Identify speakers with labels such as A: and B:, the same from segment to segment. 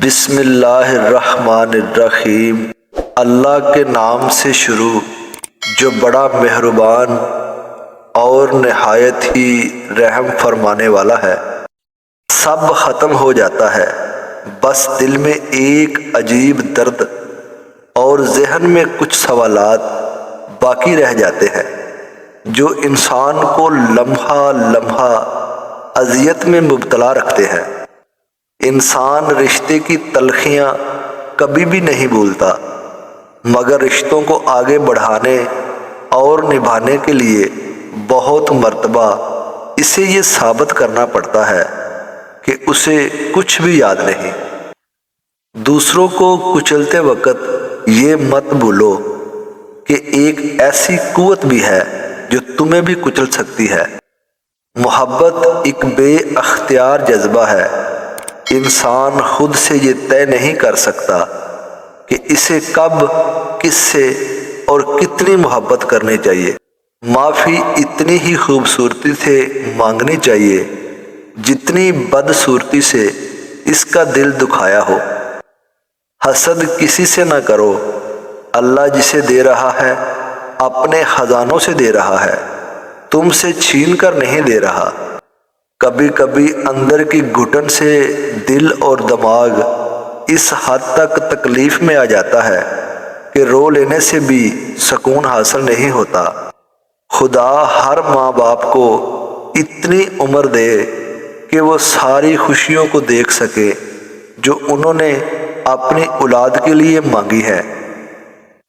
A: بسم اللہ الرحمن الرحیم۔ اللہ کے نام سے شروع جو بڑا مہربان اور نہایت ہی رحم فرمانے والا ہے۔ سب ختم ہو جاتا ہے، بس دل میں ایک عجیب درد اور ذہن میں کچھ سوالات باقی رہ جاتے ہیں جو انسان کو لمحہ لمحہ اذیت میں مبتلا رکھتے ہیں۔ انسان رشتے کی تلخیاں کبھی بھی نہیں بھولتا، مگر رشتوں کو آگے بڑھانے اور نبھانے کے لیے بہت مرتبہ اسے یہ ثابت کرنا پڑتا ہے کہ اسے کچھ بھی یاد نہیں۔ دوسروں کو کچلتے وقت یہ مت بھولو کہ ایک ایسی قوت بھی ہے جو تمہیں بھی کچل سکتی ہے۔ محبت ایک بے اختیار جذبہ ہے۔ انسان خود سے یہ طے نہیں کر سکتا کہ اسے کب، کس سے اور کتنی محبت کرنی چاہیے۔ معافی اتنی ہی خوبصورتی سے مانگنی چاہیے جتنی بدصورتی سے اس کا دل دکھایا ہو۔ حسد کسی سے نہ کرو، اللہ جسے دے رہا ہے اپنے خزانوں سے دے رہا ہے، تم سے چھین کر نہیں دے رہا۔ کبھی کبھی اندر کی گھٹن سے دل اور دماغ اس حد تک تکلیف میں آ جاتا ہے کہ رو لینے سے بھی سکون حاصل نہیں ہوتا۔ خدا ہر ماں باپ کو اتنی عمر دے کہ وہ ساری خوشیوں کو دیکھ سکے جو انہوں نے اپنی اولاد کے لیے مانگی ہے۔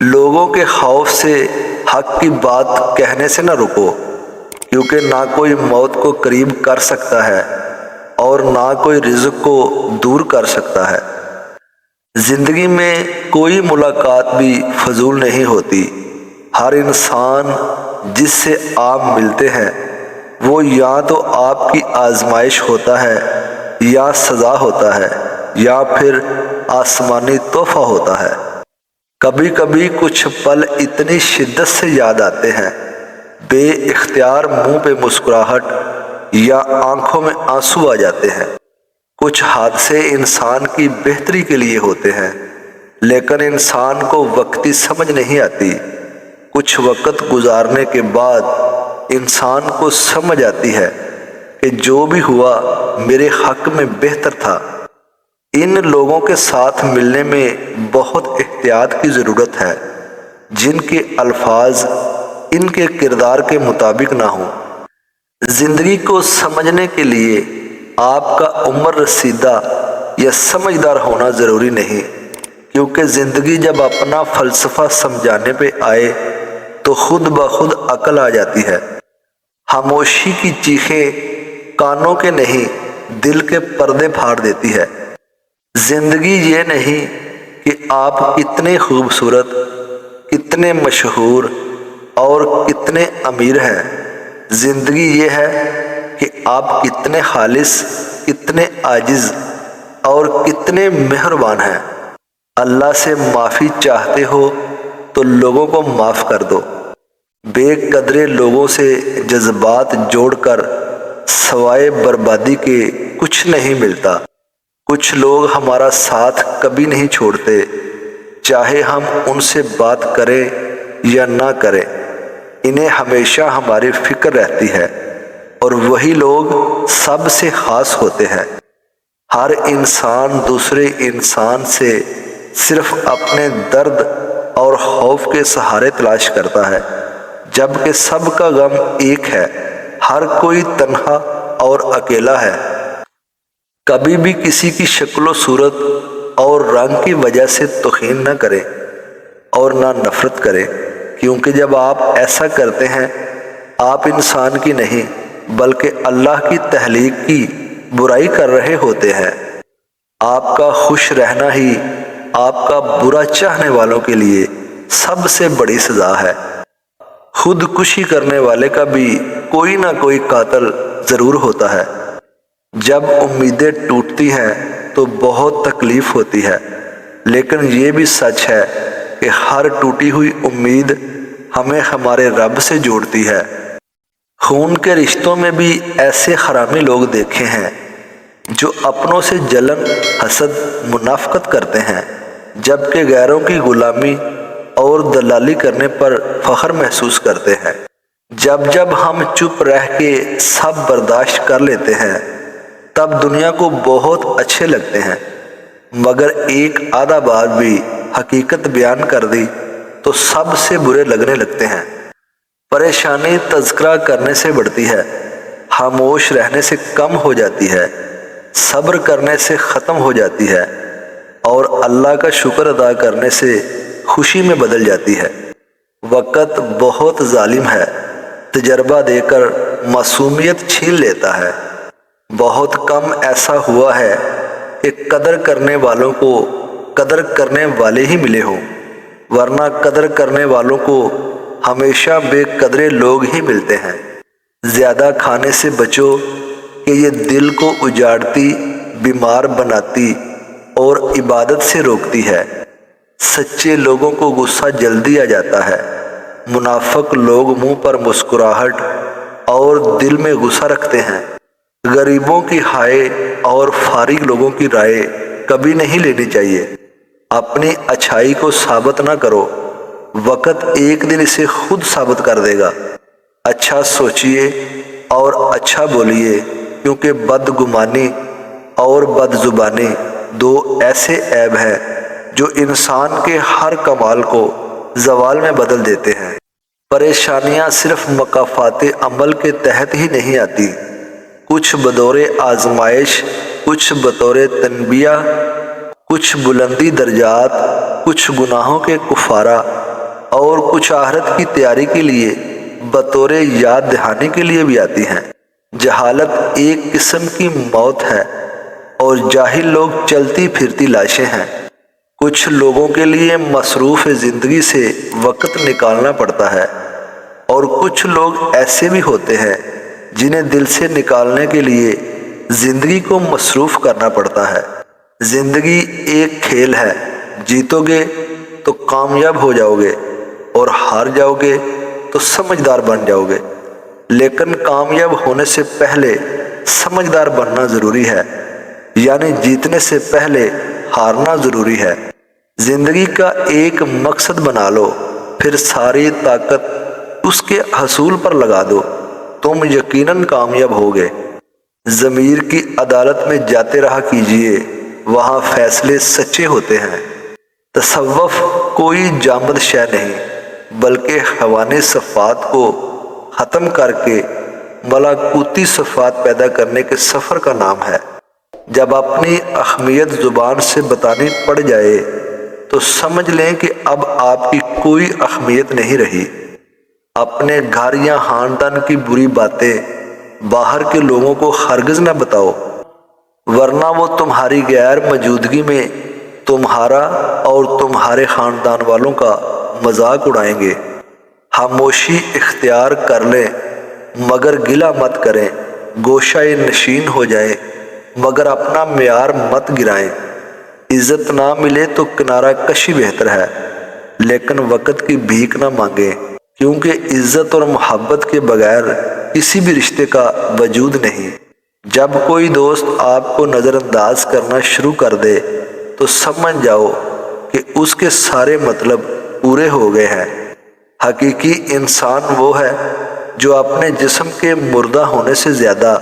A: لوگوں کے خوف سے حق کی بات کہنے سے نہ رکو، کیونکہ نہ کوئی موت کو قریب کر سکتا ہے اور نہ کوئی رزق کو دور کر سکتا ہے۔ زندگی میں کوئی ملاقات بھی فضول نہیں ہوتی۔ ہر انسان جس سے آپ ملتے ہیں وہ یا تو آپ کی آزمائش ہوتا ہے یا سزا ہوتا ہے یا پھر آسمانی تحفہ ہوتا ہے۔ کبھی کبھی کچھ پل اتنی شدت سے یاد آتے ہیں، بے اختیار منہ پہ مسکراہٹ یا آنکھوں میں آنسو آ جاتے ہیں۔ کچھ حادثے انسان کی بہتری کے لیے ہوتے ہیں، لیکن انسان کو وقتی سمجھ نہیں آتی۔ کچھ وقت گزارنے کے بعد انسان کو سمجھ آتی ہے کہ جو بھی ہوا میرے حق میں بہتر تھا۔ ان لوگوں کے ساتھ ملنے میں بہت احتیاط کی ضرورت ہے جن کے الفاظ ان کے کردار کے مطابق نہ ہوں۔ زندگی کو سمجھنے کے لیے آپ کا عمر رسیدہ یا سمجھدار ہونا ضروری نہیں، کیونکہ زندگی جب اپنا فلسفہ سمجھانے پہ آئے تو خود بخود عقل آ جاتی ہے۔ خاموشی کی چیخیں کانوں کے نہیں دل کے پردے پھاڑ دیتی ہے۔ زندگی یہ نہیں کہ آپ کتنے خوبصورت، کتنے مشہور اور کتنے امیر ہیں۔ زندگی یہ ہے کہ آپ کتنے خالص، کتنے عاجز اور کتنے مہربان ہیں۔ اللہ سے معافی چاہتے ہو تو لوگوں کو معاف کر دو۔ بے قدرے لوگوں سے جذبات جوڑ کر سوائے بربادی کے کچھ نہیں ملتا۔ کچھ لوگ ہمارا ساتھ کبھی نہیں چھوڑتے، چاہے ہم ان سے بات کریں یا نہ کریں، انہیں ہمیشہ ہماری فکر رہتی ہے، اور وہی لوگ سب سے خاص ہوتے ہیں۔ ہر انسان دوسرے انسان سے صرف اپنے درد اور خوف کے سہارے تلاش کرتا ہے، جبکہ سب کا غم ایک ہے، ہر کوئی تنہا اور اکیلا ہے۔ کبھی بھی کسی کی شکل و صورت اور رنگ کی وجہ سے توہین نہ کریں اور نہ نفرت کریں، کیونکہ جب آپ ایسا کرتے ہیں آپ انسان کی نہیں بلکہ اللہ کی تخلیق کی برائی کر رہے ہوتے ہیں۔ آپ کا خوش رہنا ہی آپ کا برا چاہنے والوں کے لیے سب سے بڑی سزا ہے۔ خودکشی کرنے والے کا بھی کوئی نہ کوئی قاتل ضرور ہوتا ہے۔ جب امیدیں ٹوٹتی ہیں تو بہت تکلیف ہوتی ہے، لیکن یہ بھی سچ ہے کہ ہر ٹوٹی ہوئی امید ہمیں ہمارے رب سے جوڑتی ہے۔ خون کے رشتوں میں بھی ایسے حرامی لوگ دیکھے ہیں جو اپنوں سے جلن، حسد، منافقت کرتے ہیں، جبکہ غیروں کی غلامی اور دلالی کرنے پر فخر محسوس کرتے ہیں۔ جب جب ہم چپ رہ کے سب برداشت کر لیتے ہیں تب دنیا کو بہت اچھے لگتے ہیں، مگر ایک آدھا بار بھی حقیقت بیان کر دی تو سب سے برے لگنے لگتے ہیں۔ پریشانی تذکرہ کرنے سے بڑھتی ہے، خاموش رہنے سے کم ہو جاتی ہے، صبر کرنے سے ختم ہو جاتی ہے، اور اللہ کا شکر ادا کرنے سے خوشی میں بدل جاتی ہے۔ وقت بہت ظالم ہے، تجربہ دے کر معصومیت چھین لیتا ہے۔ بہت کم ایسا ہوا ہے کہ قدر کرنے والوں کو قدر کرنے والے ہی ملے ہوں، ورنہ قدر کرنے والوں کو ہمیشہ بے قدرے لوگ ہی ملتے ہیں۔ زیادہ کھانے سے بچو کہ یہ دل کو اجاڑتی، بیمار بناتی اور عبادت سے روکتی ہے۔ سچے لوگوں کو غصہ جلدی آ جاتا ہے، منافق لوگ منہ پر مسکراہٹ اور دل میں غصہ رکھتے ہیں۔ غریبوں کی ہائے اور فارغ لوگوں کی رائے کبھی نہیں لینی چاہیے۔ اپنی اچھائی کو ثابت نہ کرو، وقت ایک دن اسے خود ثابت کر دے گا۔ اچھا سوچئے اور اچھا بولیے، کیونکہ بدگمانی اور بد زبانی دو ایسے عیب ہیں جو انسان کے ہر کمال کو زوال میں بدل دیتے ہیں۔ پریشانیاں صرف مکافات عمل کے تحت ہی نہیں آتی، کچھ بطور آزمائش، کچھ بطور تنبیہ، کچھ بلندی درجات، کچھ گناہوں کے کفارہ اور کچھ آخرت کی تیاری کے لیے بطور یاد دہانی کے لیے بھی آتی ہیں۔ جہالت ایک قسم کی موت ہے اور جاہل لوگ چلتی پھرتی لاشیں ہیں۔ کچھ لوگوں کے لیے مصروف زندگی سے وقت نکالنا پڑتا ہے، اور کچھ لوگ ایسے بھی ہوتے ہیں جنہیں دل سے نکالنے کے لیے زندگی کو مصروف کرنا پڑتا ہے۔ زندگی ایک کھیل ہے، جیتو گے تو کامیاب ہو جاؤ گے اور ہار جاؤ گے تو سمجھدار بن جاؤ گے، لیکن کامیاب ہونے سے پہلے سمجھدار بننا ضروری ہے، یعنی جیتنے سے پہلے ہارنا ضروری ہے۔ زندگی کا ایک مقصد بنا لو، پھر ساری طاقت اس کے حصول پر لگا دو، تم یقیناً کامیاب ہوگے۔ ضمیر کی عدالت میں جاتے رہا کیجئے، وہاں فیصلے سچے ہوتے ہیں۔ تصوف کوئی جامد شے نہیں، بلکہ حیوانی صفات کو ختم کر کے ملکوتی صفات پیدا کرنے کے سفر کا نام ہے۔ جب اپنی اہمیت زبان سے بتانی پڑ جائے تو سمجھ لیں کہ اب آپ کی کوئی اہمیت نہیں رہی۔ اپنے گھر یا خاندان کی بری باتیں باہر کے لوگوں کو ہرگز نہ بتاؤ، ورنہ وہ تمہاری غیر موجودگی میں تمہارا اور تمہارے خاندان والوں کا مذاق اڑائیں گے۔ خاموشی اختیار کر لیں مگر گلہ مت کریں، گوشہ نشین ہو جائیں مگر اپنا معیار مت گرائیں۔ عزت نہ ملے تو کنارہ کشی بہتر ہے، لیکن وقت کی بھیک نہ مانگیں، کیونکہ عزت اور محبت کے بغیر کسی بھی رشتے کا وجود نہیں۔ جب کوئی دوست آپ کو نظر انداز کرنا شروع کر دے تو سمجھ جاؤ کہ اس کے سارے مطلب پورے ہو گئے ہیں۔ حقیقی انسان وہ ہے جو اپنے جسم کے مردہ ہونے سے زیادہ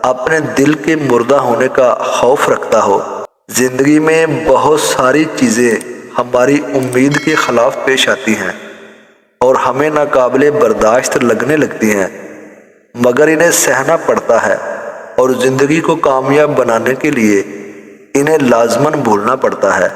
A: اپنے دل کے مردہ ہونے کا خوف رکھتا ہو۔ زندگی میں بہت ساری چیزیں ہماری امید کے خلاف پیش آتی ہیں اور ہمیں ناقابل برداشت لگنے لگتی ہیں، مگر انہیں سہنا پڑتا ہے، اور زندگی کو کامیاب بنانے کے لیے انہیں لازماً بھولنا پڑتا ہے۔